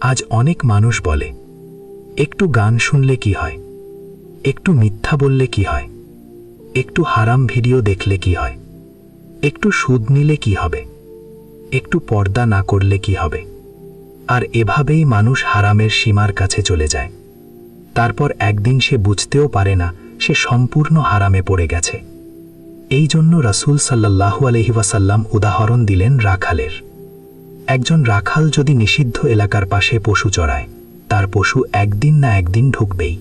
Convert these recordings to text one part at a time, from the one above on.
আজ অনেক মানুষ বলে, একটু গান শুনলে কি হয়, একটু মিথ্যা বললে কি হয়, একটু হারাম ভিডিও দেখলে কি হয়, একটু সুদ নিলে কি হবে, একটু পর্দা না করলে কি হবে। আর এভাবেই মানুষ হারামের সীমার কাছে চলে যায়। তারপর একদিন সে বুঝতেও পারে না সে সম্পূর্ণ হারামে পড়ে গেছে। এই জন্য রাসূল সাল্লাল্লাহু আলাইহি ওয়াসাল্লাম উদাহরণ দিলেন রাখালের। একজন রাখাল যদি নিষিদ্ধ এলাকার পাশে পশু চড়ায়, তার পশু একদিন না একদিন ঢুকবেই।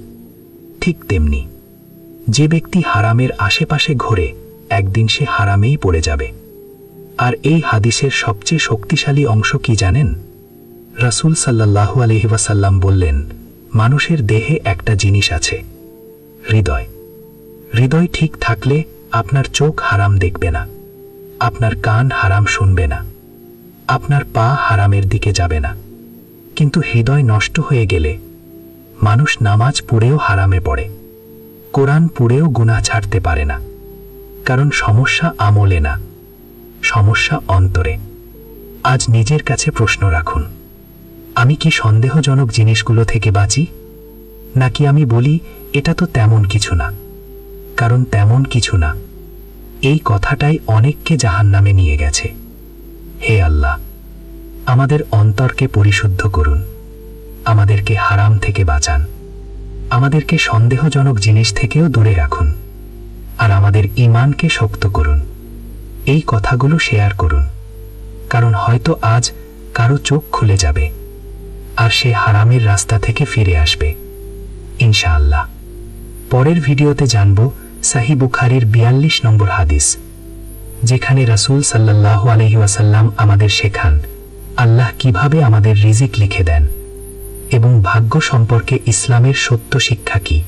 ঠিক তেমনি যে ব্যক্তি হারামের আশেপাশে ঘোরে, একদিন সে হারামেই পড়ে যাবে। আর এই হাদিসের সবচেয়ে শক্তিশালী অংশ কি জানেন? রাসূল সাল্লাল্লাহু আলাইহি ওয়াসাল্লাম বললেন, মানুষের দেহে একটা জিনিস আছে, হৃদয়। হৃদয় ঠিক থাকলে আপনার চোখ হারাম দেখবে না, আপনার কান হারাম শুনবে না, আপনার পা হারামের দিকে যাবে না। কিন্তু হৃদয় নষ্ট হয়ে গেলে মানুষ নামাজ পড়েও হারামে পড়ে, কোরআন পড়েও গুনাহ ছাড়তে পারে না। কারণ সমস্যা আমলে না, সমস্যা অন্তরে। আজ নিজের কাছে প্রশ্ন রাখুন, আমি কি সন্দেহজনক জিনিসগুলো থেকে বাঁচি, নাকি আমি বলি এটা তো তেমন কিছু না? কারণ তেমন কিছু না এই কথাটাই অনেককে জাহান্নামে নিয়ে গেছে। হে আল্লাহ, আমাদের অন্তরকে পরিশুদ্ধ করুন, আমাদেরকে হারাম থেকে বাঁচান, আমাদেরকে সন্দেহজনক জিনিস থেকেও দূরে রাখুন, আর আমাদের ঈমানকে শক্ত করুন। এই কথাগুলো শেয়ার করুন, কারণ হয়তো আজ কারো চোখ খুলে যাবে আর সে হারামের রাস্তা থেকে ফিরে আসবে ইনশাআল্লাহ। পরের ভিডিওতে জানব সহিহ বুখারীর ৪২ নম্বর হাদিস, যেখানে রাসূল সাল্লাল্লাহু আলাইহি ওয়াসাল্লাম আমাদের শেখান আল্লাহ কিভাবে আমাদের রিজিক লিখে দেন এবং ভাগ্য সম্পর্কে ইসলামের সত্য শিক্ষা কি।